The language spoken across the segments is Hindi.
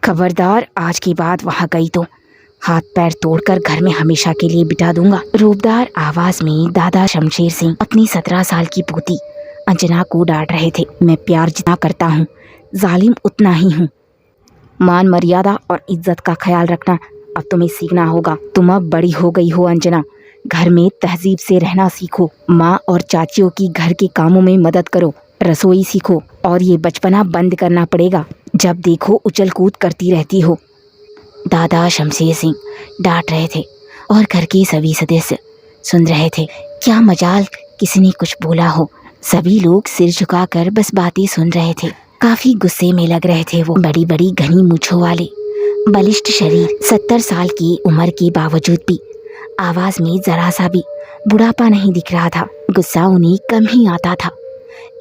खबरदार आज के बाद वहाँ गई तो हाथ पैर तोड़कर घर में हमेशा के लिए बिठा दूंगा। रूपदार आवाज में दादा शमशेर सिंह अपनी 17 साल की पोती अंजना को डांट रहे थे। मैं प्यार जितना करता हूँ, जालिम उतना ही हूँ। मान मर्यादा और इज्जत का ख्याल रखना अब तुम्हें सीखना होगा। तुम अब बड़ी हो गई हो अंजना, घर में तहजीब से रहना सीखो। माँ और चाचियों की घर के कामों में मदद करो, रसोई सीखो और ये बचपना बंद करना पड़ेगा। जब देखो उछल कूद करती रहती हो। दादा शमशेर सिंह डांट रहे थे और घर के सभी सदस्य सुन रहे थे। क्या मजाल किसी ने कुछ बोला हो। सभी लोग सिर झुकाकर बस बातें सुन रहे थे। काफी गुस्से में लग रहे थे वो। बड़ी बड़ी घनी मूंछों वाले बलिष्ठ शरीर, 70 साल की उम्र के बावजूद भी आवाज में जरा सा भी बुढ़ापा नहीं दिख रहा था। गुस्सा उन्हें कम ही आता था,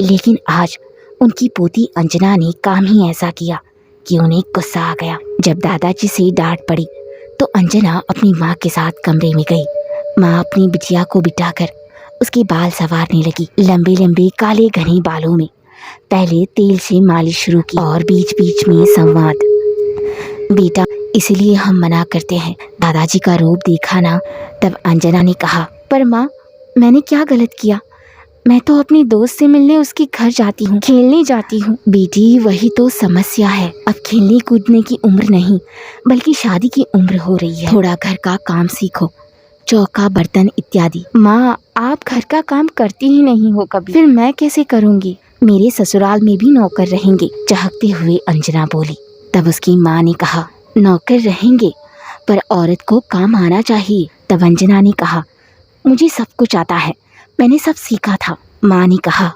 लेकिन आज उनकी पोती अंजना ने काम ही ऐसा किया कि उन्हें गुस्सा आ गया। जब दादाजी से डांट पड़ी तो अंजना अपनी माँ के साथ कमरे में गई। माँ अपनी बिटिया को बिठाकर उसके बाल संवारने लगी। लंबे लंबे काले घने बालों में पहले तेल से मालिश शुरू की और बीच बीच में संवाद। बेटा, इसलिए हम मना करते हैं। दादाजी का रूप देखा ना, तब अंजना ने कहा, पर माँ, मैंने क्या गलत किया? मैं तो अपनी दोस्त से मिलने उसके घर जाती हूँ, खेलने जाती हूँ। बेटी, वही तो समस्या है। अब खेलने कूदने की उम्र नहीं, बल्कि शादी की उम्र हो रही है। थोड़ा घर का काम सीखो, चौका बर्तन इत्यादि। माँ, आप घर का काम करती ही नहीं हो कभी, फिर मैं कैसे करूँगी? मेरे ससुराल में भी नौकर रहेंगे, चहकते हुए अंजना बोली। तब उसकी माँ ने कहा, नौकर रहेंगे पर औरत को काम आना चाहिए। तब अंजना ने कहा, मुझे सब कुछ आता है, मैंने सब सीखा था। माँ ने कहा,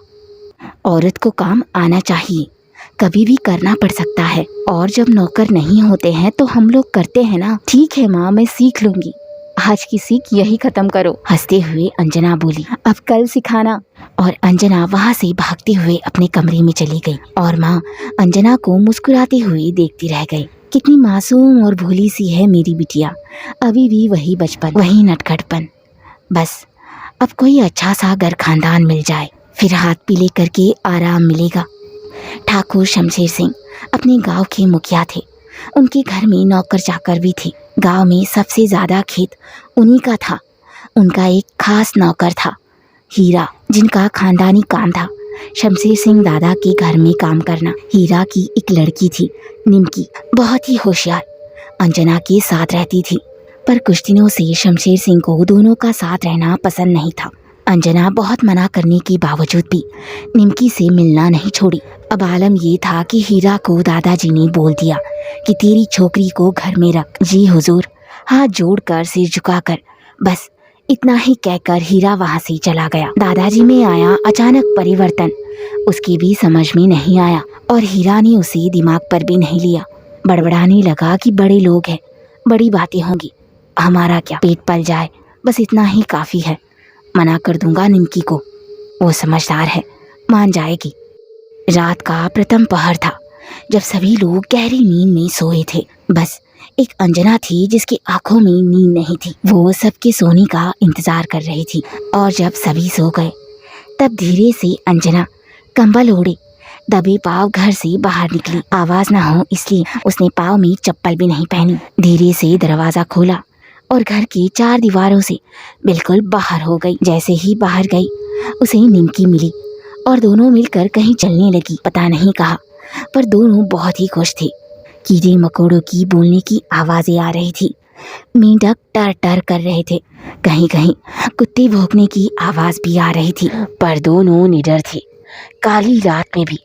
औरत को काम आना चाहिए, कभी भी करना पड़ सकता है, और जब नौकर नहीं होते हैं तो हम लोग करते हैं ना। ठीक है माँ, मैं सीख लूंगी। आज की सीख यही खत्म करो। हंसते हुए अंजना बोली, अब कल सिखाना। और अंजना वहाँ से भागते हुए अपने कमरे में चली गई और माँ अंजना को मुस्कुराते हुए देखती रह गई। कितनी मासूम और भोली सी है मेरी बिटिया, अभी भी वही बचपन, वही नटखटपन। बस अब कोई अच्छा सा घर खानदान मिल जाए, फिर हाथ पीले करके आराम मिलेगा। ठाकुर शमशेर सिंह अपने गांव के मुखिया थे। उनके घर में नौकर चाकर भी थे। गांव में सबसे ज्यादा खेत उन्हीं का था। उनका एक खास नौकर था, हीरा, जिनका खानदानी काम था शमशेर सिंह दादा के घर में काम करना। हीरा की एक लड़की थी, निमकी, बहुत ही होशियार, अंजना के साथ रहती थी। पर कुछ दिनों से शमशेर सिंह को दोनों का साथ रहना पसंद नहीं था। अंजना बहुत मना करने के बावजूद भी निमकी से मिलना नहीं छोड़ी। अब आलम ये था कि हीरा को दादाजी ने बोल दिया कि तेरी छोकरी को घर में रख। जी हुजूर, हाथ जोड़कर सिर झुकाकर बस इतना ही कहकर हीरा वहाँ से चला गया। दादाजी में आया अचानक परिवर्तन, उसकी भी समझ में नहीं आया और हीरा ने उसे दिमाग पर भी नहीं लिया। बड़बड़ाने लगा कि बड़े लोग हैं, बड़ी बातें होंगी, हमारा क्या, पेट पल जाए, बस इतना ही काफी है। मना कर दूंगा निमकी को, वो समझदार है, मान जाएगी। रात का प्रथम पहर था, जब सभी लोग गहरी नींद में सोए थे। बस एक अंजना थी जिसकी आंखों में नींद नहीं थी। वो सबके सोने का इंतजार कर रही थी और जब सभी सो गए तब धीरे से अंजना कंबल ओढ़े दबे पाँव घर से बाहर निकली। आवाज ना हो इसलिए उसने पाँव में चप्पल भी नहीं पहनी। धीरे से दरवाजा खोला और घर की 4 दीवारों से बिल्कुल बाहर हो गई। जैसे ही बाहर गई उसे निमकी मिली और दोनों मिलकर कहीं चलने लगी। पता नहीं कहा, पर दोनों बहुत ही खुश थे। कीड़े मकोड़ों की बोलने की आवाजें आ रही थी, मेंढक टर टर कर रहे थे, कहीं कहीं कुत्ते भौंकने की आवाज भी आ रही थी। पर दोनों निडर थे। काली रात में भी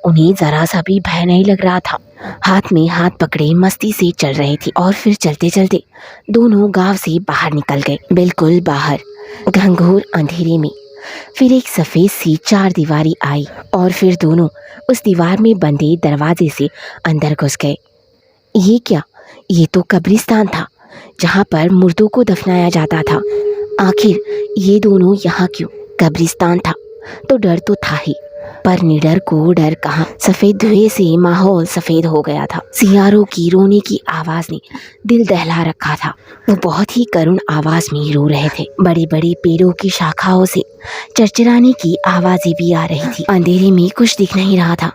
उन्हें जरा सा भी भय नहीं लग रहा था। हाथ में हाथ पकड़े मस्ती से चल रहे थे और फिर चलते चलते दोनों गांव से बाहर निकल गए। बिल्कुल बाहर घंघोर अंधेरे में फिर एक सफेद सी 4 दीवारी आई और फिर दोनों उस दीवार में बंधे दरवाजे से अंदर घुस गए। ये क्या, ये तो कब्रिस्तान था जहाँ पर मुर्दों को दफनाया जाता था। आखिर ये दोनों यहाँ क्यों? कब्रिस्तान था तो डर तो था ही, पर निडर को डर कहाँ। सफेद धुएं से माहौल सफेद हो गया था। सियारों की रोने की आवाज ने दिल दहला रखा था। वो बहुत ही करुण आवाज में रो रहे थे। बड़ी बड़ी पेड़ों की शाखाओं से चरचराने की आवाजें भी आ रही थी। अंधेरे में कुछ दिख नहीं रहा था,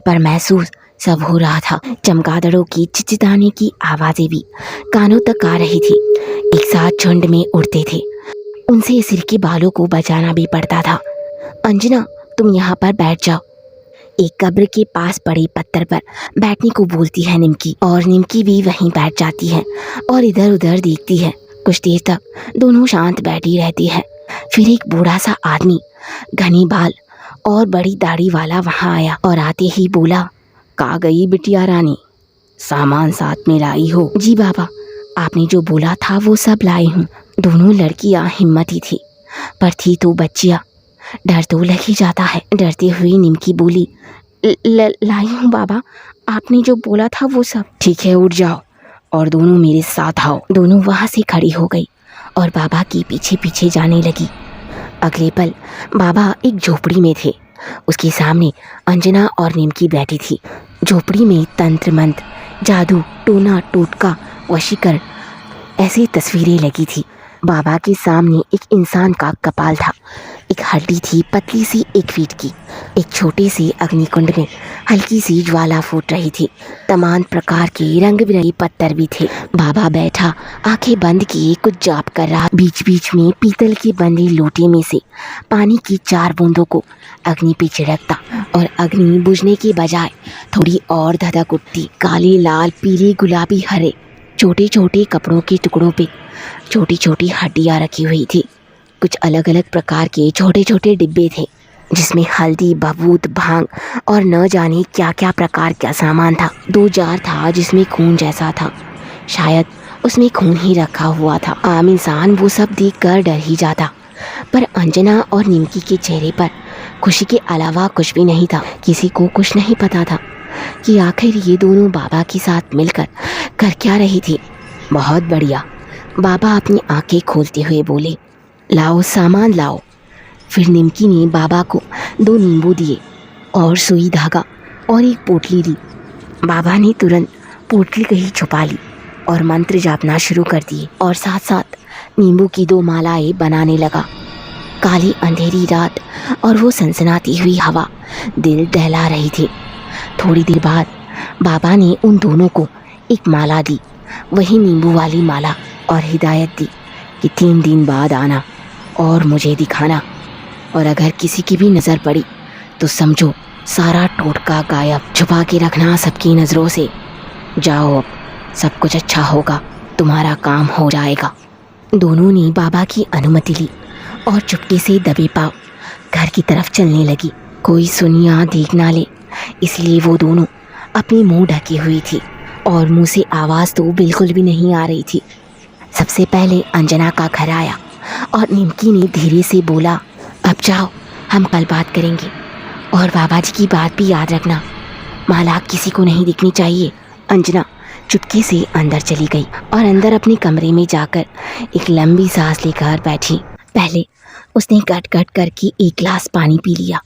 पर महसूस सब हो रहा था। चमगादड़ों की चिचिताने की आवाजें भी कानों तक आ रही थी। एक साथ झुंड में उड़ते थे। उनसे सिर के बालों को बचाना भी पड़ता था। अंजना, तुम यहाँ पर बैठ जाओ। एक कब्र के पास पड़े पत्थर पर बैठने को बोलती है निमकी, और निमकी भी वहीं बैठ जाती है और इधर उधर देखती है। कुछ देर तक दोनों शांत बैठी रहती है। फिर एक बूढ़ा सा आदमी, घनी बाल और बड़ी दाढ़ी वाला वहां आया और आते ही बोला, कहाँ गई बिटिया रानी? सामान साथ में लाई हो? जी बाबा, आपने जो बोला था वो सब लाई हूँ। दोनों लड़कियां हिम्मती थी, पर थी तो बच्चियां, डर तो लग ही जाता है। डरती हुई निमकी बोली, लाई हूँ बाबा, आपने जो बोला था वो सब। ठीक है, उठ जाओ और दोनों मेरे साथ आओ। दोनों वहां से खड़ी हो गई और बाबा के पीछे पीछे जाने लगी। अगले पल बाबा एक झोपड़ी में थे। उसके सामने अंजना और निमकी बैठी थी। झोपड़ी में तंत्र मंत्र, जादू, टोना टोटका, वशीकरण ऐसी तस्वीरें लगी थी। बाबा के सामने एक इंसान का कपाल था। एक हड्डी थी पतली सी 1 फीट की। एक छोटे से अग्निकुंड में हल्की सी ज्वाला फूट रही थी। तमाम प्रकार के रंग बिरंगे पत्थर भी थे। बाबा बैठा आंखें बंद किए कुछ जाप कर रहा। बीच बीच में पीतल के बंदे लोटे में से पानी की 4 बूंदों को अग्नि पे छिड़कता और अग्नि बुझने के बजाय थोड़ी और धधक उठती। काले, लाल, पीले, गुलाबी, हरे छोटे छोटे कपड़ों के टुकड़ों पे छोटी छोटी हड्डियां रखी हुई थी। कुछ अलग अलग प्रकार के छोटे छोटे डिब्बे थे जिसमें हल्दी, बबूत, भांग और न जाने क्या क्या प्रकार का सामान था। 2 जार था जिसमें खून जैसा था। शायद उसमें खून ही रखा हुआ था। आम इंसान वो सब देखकर डर ही जाता, पर अंजना और निमकी के चेहरे पर खुशी के अलावा कुछ भी नहीं था। किसी को कुछ नहीं पता था कि आखिर ये दोनों बाबा के साथ मिलकर कर क्या रही थी। बहुत बढ़िया, बाबा अपनी आंखें खोलते हुए बोले, लाओ सामान लाओ। फिर निमकी ने बाबा को 2 नींबू दिए और सुई धागा और एक पोटली दी। बाबा ने तुरंत पोटली कहीं छुपा ली और मंत्र जापना शुरू कर दिए और साथ साथ नींबू की 2 मालाएं बनाने लगा। काली अंधेरी रात और वो सनसनाती हुई हवा दिल दहला रही थी। थोड़ी देर बाद बाबा ने उन दोनों को एक माला दी, वही नींबू वाली माला, और हिदायत दी कि 3 दिन बाद आना और मुझे दिखाना, और अगर किसी की भी नज़र पड़ी तो समझो सारा टोटका गायब। छुपा के रखना सबकी नज़रों से। जाओ, अब सब कुछ अच्छा होगा, तुम्हारा काम हो जाएगा। दोनों ने बाबा की अनुमति ली और चुपके से दबे पाँव घर की तरफ चलने लगी। कोई सुन या देख ना ले, इसलिए वो दोनों अपनी मुंह ढकी हुई थी और मुंह से आवाज़ तो बिल्कुल भी नहीं आ रही थी। सबसे पहले अंजना का घर आया और निमकी ने धीरे से बोला, अब जाओ, हम कल बात करेंगे, और बाबा जी की बात भी याद रखना, माला किसी को नहीं दिखनी चाहिए। अंजना चुपके से अंदर चली गई और अंदर अपने कमरे में जाकर एक लंबी सांस लेकर बैठी। पहले उसने गट गट करके 1 गिलास पानी पी लिया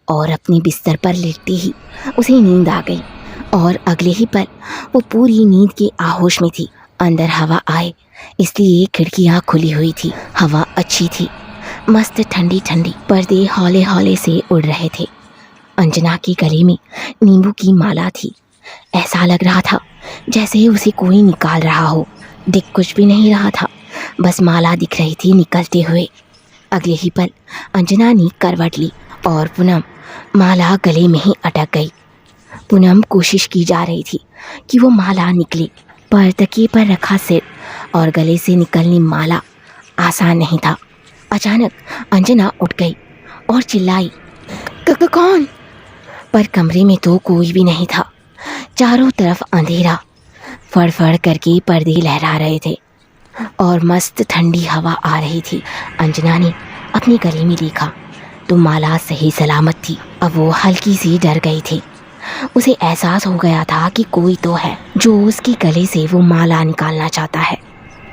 और अपने बिस्तर पर लेटते ही उसे नींद आ गई और अगले ही पल वो पूरी नींद के आहोश में थी। अंदर हवा आए इसलिए खिड़कियाँ खुली हुई थी। हवा अच्छी थी, मस्त ठंडी ठंडी। पर्दे हौले हौले से उड़ रहे थे। अंजना के गले में नींबू की माला थी। ऐसा लग रहा था जैसे उसे कोई निकाल रहा हो। दिख कुछ भी नहीं रहा था, बस माला दिख रही थी निकलते हुए। अगले ही पल अंजना ने करवट ली और पूनम माला गले में ही अटक गई। पूनम कोशिश की जा रही थी कि वो माला निकले, पर तकिए पर रखा सिर और गले से निकलनी माला आसान नहीं था। अचानक अंजना उठ गई और चिल्लाई, कौन? पर कमरे में तो कोई भी नहीं था। चारों तरफ अंधेरा, फड़फड़ करके पर्दे लहरा रहे थे और मस्त ठंडी हवा आ रही थी। अंजना ने अपने गले में देखा तो माला सही सलामत थी। अब वो हल्की सी डर गई थी। उसे एहसास हो गया था कि कोई तो है जो उसके गले से वो माला निकालना चाहता है।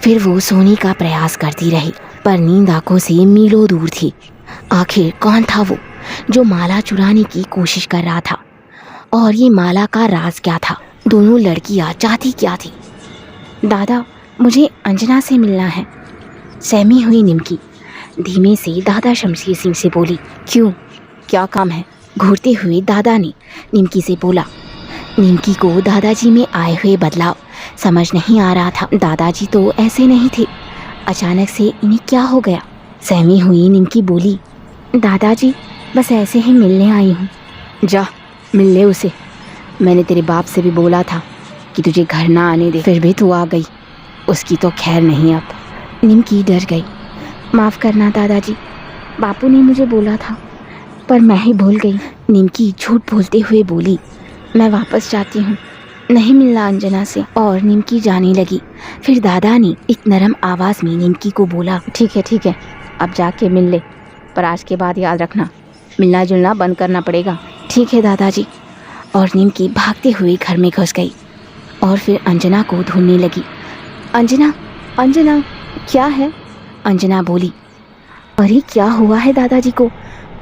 फिर वो सोने का प्रयास करती रही, पर नींद आंखों से मीलों दूर थी। आखिर कौन था वो जो माला चुराने की कोशिश कर रहा था, और ये माला का राज क्या था? दोनों लड़कियां चाहती क्या थी? दादा, मुझे अंजना से मिलना है। सहमी हुई निमकी धीमे से दादा शमशेर सिंह से बोली। क्यों, क्या काम है? घूरते हुए दादा ने निमकी से बोला, निमकी को दादाजी में आए हुए बदलाव समझ नहीं आ रहा था। दादाजी तो ऐसे नहीं थे, अचानक से इन्हें क्या हो गया। सहमी हुई निमकी बोली, दादाजी बस ऐसे ही मिलने आई हूँ। जा मिल ले उसे, मैंने तेरे बाप से भी बोला था कि तुझे घर ना आने दे, फिर भी तू आ गई। उसकी तो खैर नहीं अब। निमकी डर गई। माफ़ करना दादाजी, बापू ने मुझे बोला था पर मैं ही भूल गई। निमकी झूठ बोलते हुए बोली, मैं वापस जाती हूँ, नहीं मिलना अंजना से। और निमकी जाने लगी। फिर दादा ने एक नरम आवाज़ में निमकी को बोला, ठीक है अब जाके मिल ले, पर आज के बाद याद रखना मिलना जुलना बंद करना पड़ेगा। ठीक है दादाजी। और निमकी भागते हुए घर में घुस गई और फिर अंजना को ढूंढने लगी। अंजना अंजना क्या है? अंजना बोली, अरे क्या हुआ है दादाजी को?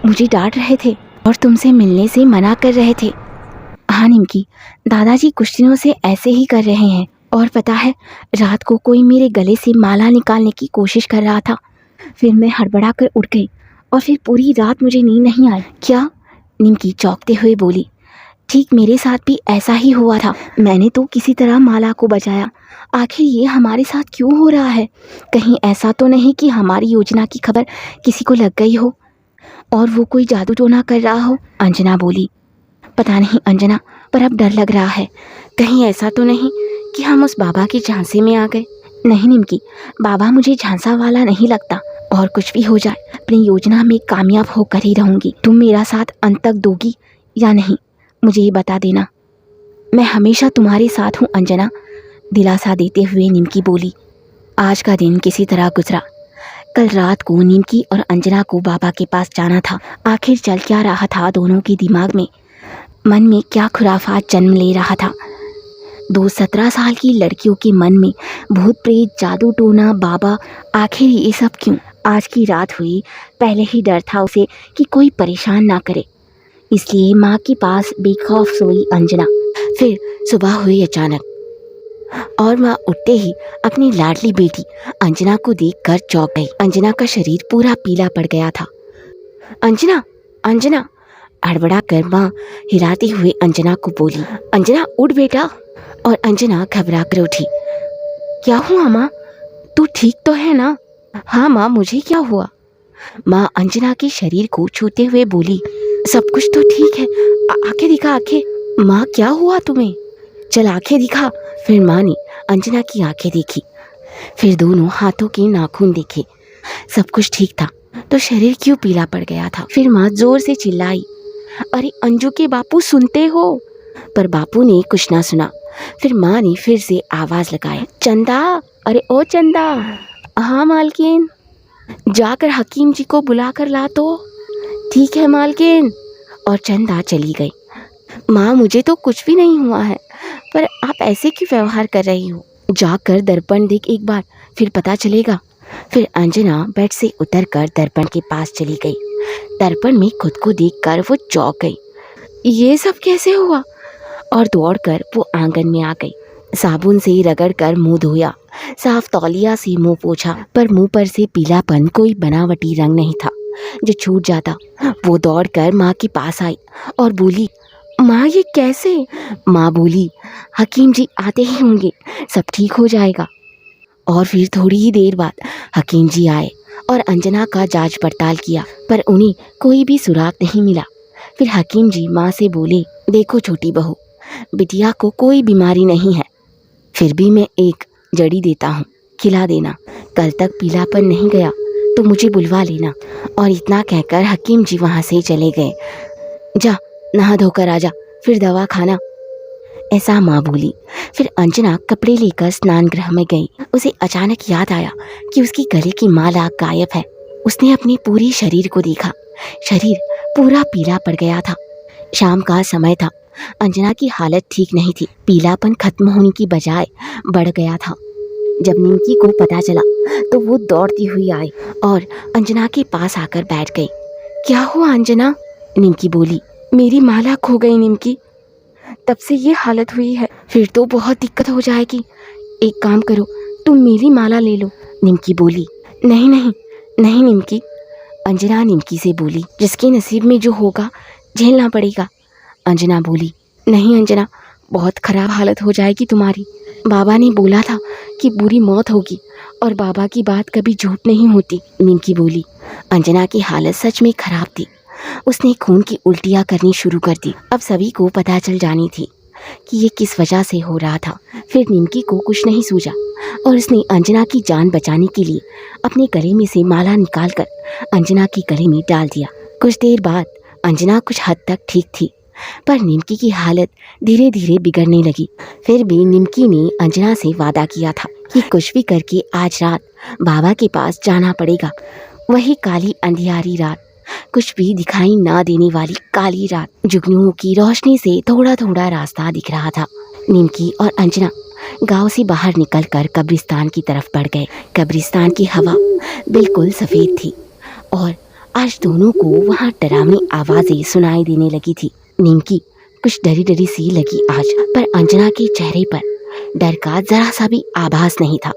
मुझे डांट रहे थे और तुमसे मिलने से मना कर रहे थे। हाँ निमकी, दादाजी कुछ दिनों से ऐसे ही कर रहे हैं। और पता है, रात को कोई मेरे गले से माला निकालने की कोशिश कर रहा था, फिर मैं हड़बड़ा कर उठ गई और फिर पूरी रात मुझे नींद नहीं आई। क्या? निमकी चौंकते हुए बोली, ठीक मेरे साथ भी ऐसा ही हुआ था। मैंने तो किसी तरह माला को बचाया। आखिर ये हमारे साथ क्यों हो रहा है? कहीं ऐसा तो नहीं कि हमारी योजना की खबर किसी को लग गई हो और वो कोई जादू टोना कर रहा हो? अंजना बोली, पता नहीं अंजना, पर अब डर लग रहा है। कहीं ऐसा तो नहीं कि हम उस बाबा के झांसे में आ गए? नहीं निमकी, बाबा मुझे झांसा वाला नहीं लगता। और कुछ भी हो जाए, अपनी योजना में कामयाब होकर ही रहूंगी। तुम मेरा साथ अंत तक दोगी या नहीं, मुझे ये बता देना। मैं हमेशा तुम्हारे साथ हूँ अंजना, दिलासा देते हुए निमकी बोली। आज का दिन किसी तरह गुजरा। कल रात को निमकी और अंजना को बाबा के पास जाना था। आखिर चल क्या रहा था दोनों के दिमाग में? मन में क्या खुराफात जन्म ले रहा था? 17 साल की लड़कियों के मन में भूत प्रेत, जादू टोना, बाबा, आखिर ये सब क्यों? आज की रात हुई, पहले ही डर था उसे कि कोई परेशान ना करे, इसलिए माँ के पास बेखौफ सोई अंजना। फिर सुबह हुई अचानक और माँ उठते ही अपनी लाडली बेटी अंजना को देखकर चौंक गई। अंजना का शरीर पूरा पीला पड़ गया था। अंजना अंजना, हड़बड़ा कर माँ हिलाते हुए अंजना को बोली, अंजना उठ बेटा। और अंजना घबरा कर उठी। क्या हुआ माँ, तू ठीक तो है ना? हाँ माँ, मुझे क्या हुआ? माँ अंजना के शरीर को छूते हुए बोली, सब कुछ तो ठीक है, आंखें दिखा आंखें। माँ क्या हुआ तुम्हें? चल आंखें दिखा। फिर माँ ने अंजना की आंखें देखी, फिर दोनों हाथों के नाखून देखे। सब कुछ ठीक था, तो शरीर क्यों पीला पड़ गया था? फिर माँ जोर से चिल्लाई, अरे अंजू के बापू सुनते हो? पर बापू ने कुछ ना सुना। फिर माँ ने फिर से आवाज लगाई, चंदा, अरे ओ चंदा। हाँ मालकिन, जाकर हकीम जी को बुला कर ला तो। ठीक है मालकिन। और चंदा चली गई। माँ मुझे तो कुछ भी नहीं हुआ है, पर आप ऐसे क्यों व्यवहार कर रही हो? जाकर दर्पण देख एक बार, फिर पता चलेगा। फिर अंजना बेड से उतरकर दर्पण के पास चली गई। दर्पण में खुद को देखकर वो चौंक गई। ये सब कैसे हुआ? और दौड़कर वो आंगन में आ गई। साबुन से रगड़कर मुंह धोया, साफ तौलिया से मुंह पोंछा, पर मुंह पर से पीलापन कोई बनावटी रंग नहीं था जो छूट जाता। वो दौड़कर माँ के पास आई और बोली, माँ ये कैसे? माँ बोली, हकीम जी आते ही होंगे, सब ठीक हो जाएगा। और फिर थोड़ी ही देर बाद हकीम जी आए और अंजना का जांच पड़ताल किया, पर उन्हें कोई भी सुराग नहीं मिला। फिर हकीम जी माँ से बोले, देखो छोटी बहू, बिटिया को कोई बीमारी नहीं है, फिर भी मैं एक जड़ी देता हूँ, खिला देना। कल तक पीलापन नहीं गया तो मुझे बुलवा लेना। और इतना कहकर हकीम जी वहाँ से चले गए। जा नहा धोकर आजा, फिर दवा खाना, ऐसा माँ बोली। फिर अंजना कपड़े लेकर स्नान गृह में गई। उसे अचानक याद आया कि उसकी गले की माला गायब है। उसने अपने पूरे शरीर को देखा, शरीर पूरा पीला पड़ गया था। शाम का समय था, अंजना की हालत ठीक नहीं थी, पीलापन खत्म होने की बजाय बढ़ गया था। जब निमकी को पता चला तो वो दौड़ती हुई आई और अंजना के पास आकर बैठ गई। क्या हुआ अंजना? निमकी बोली, मेरी माला खो गई निमकी, तब से ये हालत हुई है। फिर तो बहुत दिक्कत हो जाएगी, एक काम करो, तुम मेरी माला ले लो। निमकी बोली, नहीं नहीं नहीं निमकी। अंजना निमकी से बोली, जिसके नसीब में जो होगा झेलना पड़ेगा। अंजना बोली, नहीं अंजना, बहुत खराब हालत हो जाएगी तुम्हारी। बाबा ने बोला था कि बुरी मौत होगी और बाबा की बात कभी झूठ नहीं होती। निमकी बोली। अंजना की हालत सच में खराब थी। उसने खून की उल्टियाँ करनी शुरू कर दी। अब सभी को पता चल जानी थी कि ये किस वजह से हो रहा था। फिर निमकी को कुछ नहीं सूझा और उसने अंजना की जान बचाने के लिए अपने गले में से माला निकालकर अंजना के गले में डाल दिया। कुछ देर बाद अंजना कुछ हद तक ठीक थी, पर निमकी की हालत धीरे धीरे बिगड़ने लगी। फिर भी निमकी ने अंजना से वादा किया था कि कुछ भी करके आज रात बाबा के पास जाना पड़ेगा। वही काली अंधियारी रात, कुछ भी दिखाई ना देने वाली काली रात। जुगनुओं की रोशनी से थोड़ा थोड़ा रास्ता दिख रहा था। निमकी और अंजना गांव से बाहर निकलकर कब्रिस्तान की तरफ बढ़ गए। कब्रिस्तान की हवा बिल्कुल सफ़ेद थी और आज दोनों को वहाँ डरावनी आवाज़ें सुनाई देने लगी थी। निमकी कुछ डरी डरी सी लगी आज, पर अंजना के चेहरे पर डर का जरा सा भी आभास नहीं था।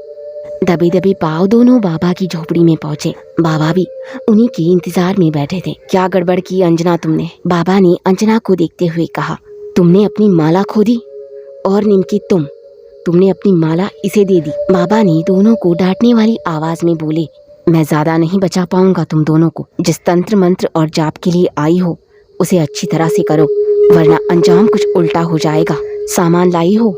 दबे दबे पाँव दोनों बाबा की झोपड़ी में पहुंचे। बाबा भी उन्हीं के इंतजार में बैठे थे। क्या गड़बड़ की अंजना तुमने? बाबा ने अंजना को देखते हुए कहा। तुमने अपनी माला खो दी और निमकी तुमने अपनी माला इसे दे दी। बाबा ने दोनों को डांटने वाली आवाज में बोले, मैं ज्यादा नहीं बचा पाऊंगा तुम दोनों को। जिस तंत्र मंत्र और जाप के लिए आई हो उसे अच्छी तरह से करो, वरना अंजाम कुछ उल्टा हो जाएगा। सामान लाई हो?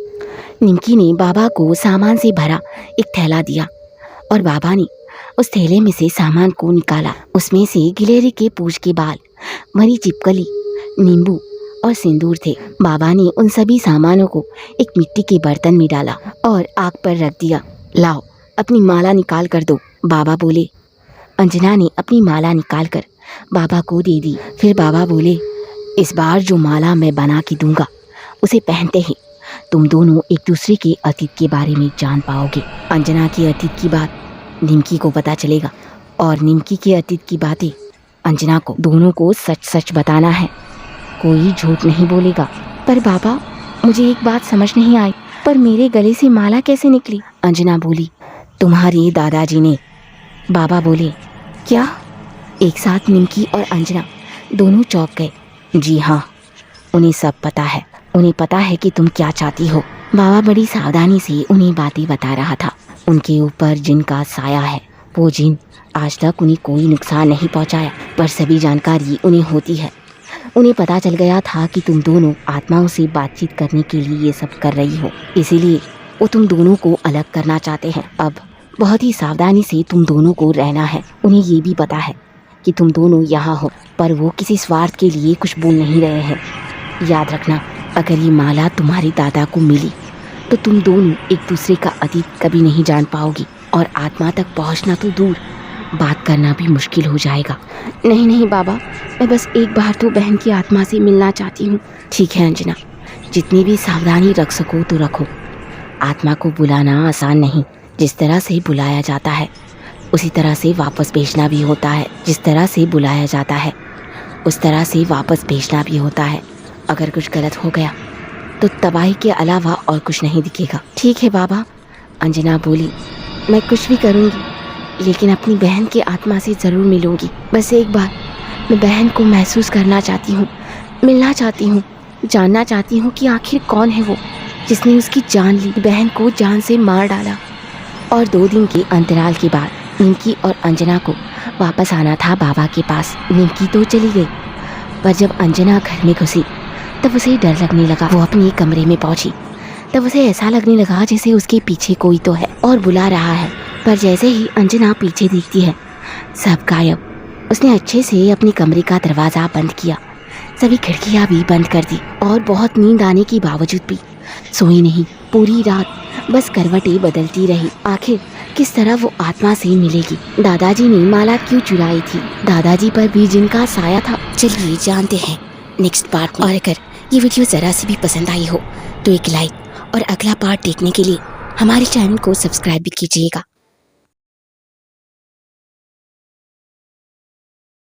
निमकी ने बाबा को सामान से भरा एक थैला दिया और बाबा ने उस थैले में से सामान को निकाला। उसमें से गिलेरी के पूंछ के बाल, मरी छिपकली, नींबू और सिंदूर थे। बाबा ने उन सभी सामानों को एक मिट्टी के बर्तन में डाला और आग पर रख दिया। लाओ अपनी माला निकाल कर दो, बाबा बोले। अंजना ने अपनी माला निकालकर बाबा को दे दी। फिर बाबा बोले, इस बार जो माला मैं बना के दूंगा उसे पहनते ही तुम दोनों एक दूसरे के अतीत के बारे में जान पाओगे। अंजना के अतीत की बात निमकी को पता चलेगा और निमकी के अतीत की बातें अंजना को। दोनों को सच सच बताना है, कोई झूठ नहीं बोलेगा। पर बाबा, मुझे एक बात समझ नहीं आई, पर मेरे गले से माला कैसे निकली? अंजना बोली, तुम्हारे दादाजी ने। बाबा बोले, क्या? एक साथ निमकी और अंजना दोनों चौंक गए। जी हाँ, उन्हें सब पता है। उन्हें पता है कि तुम क्या चाहती हो। बाबा बड़ी सावधानी से उन्हें बातें बता रहा था। उनके ऊपर जिन का साया है, वो जिन आज तक उन्हें कोई नुकसान नहीं पहुंचाया, पर सभी जानकारी उन्हें होती है। उन्हें पता चल गया था कि तुम दोनों आत्माओं से बातचीत करने के लिए ये सब कर रही हो, इसीलिए वो तुम दोनों को अलग करना चाहते हैं। अब बहुत ही सावधानी से तुम दोनों को रहना है। उन्हें ये भी पता है कि तुम दोनों यहाँ हो, पर वो किसी स्वार्थ के लिए कुछ बोल नहीं रहे हैं। याद रखना, अगर ये माला तुम्हारे दादा को मिली तो तुम दोनों एक दूसरे का अतीत कभी नहीं जान पाओगी और आत्मा तक पहुंचना तो दूर, बात करना भी मुश्किल हो जाएगा। नहीं नहीं बाबा, मैं बस एक बार तो बहन की आत्मा से मिलना चाहती हूँ। ठीक है अंजना, जितनी भी सावधानी रख सको तो रखो। आत्मा को बुलाना आसान नहीं, जिस तरह से बुलाया जाता है उसी तरह से वापस भेजना भी होता है। जिस तरह से बुलाया जाता है उस तरह से वापस भेजना भी होता है। अगर कुछ गलत हो गया तो तबाही के अलावा और कुछ नहीं दिखेगा। ठीक है बाबा, अंजना बोली, मैं कुछ भी करूँगी, लेकिन अपनी बहन की आत्मा से ज़रूर मिलूँगी। बस एक बार मैं बहन को महसूस करना चाहती हूँ, मिलना चाहती हूँ, जानना चाहती हूँ कि आखिर कौन है वो जिसने उसकी जान ली, बहन को जान से मार डाला। और 2 दिन के अंतराल के बाद निमकी और अंजना को वापस आना था बाबा के पास। निमकी तो चली गई, पर जब अंजना घर में घुसी तब उसे डर लगने लगा। वो अपने कमरे में पहुंची तब उसे ऐसा लगने लगा जैसे उसके पीछे कोई तो है और बुला रहा है। पर जैसे ही अंजना पीछे देखती है, सब गायब। उसने अच्छे से अपने कमरे का दरवाज़ा बंद किया, सभी खिड़कियां भी बंद कर दी और बहुत नींद आने के बावजूद भी सोई नहीं। पूरी रात बस करवटें बदलती रही। आखिर किस तरह वो आत्मा से मिलेगी? दादाजी ने माला क्यों चुराई थी? दादाजी पर भी जिनका साया था। चलिए जानते हैं नेक्स्ट पार्ट में। और अगर ये वीडियो ज़रा सी भी पसंद आई हो तो एक लाइक और अगला पार्ट देखने के लिए हमारे चैनल को सब्सक्राइब भी कीजिएगा।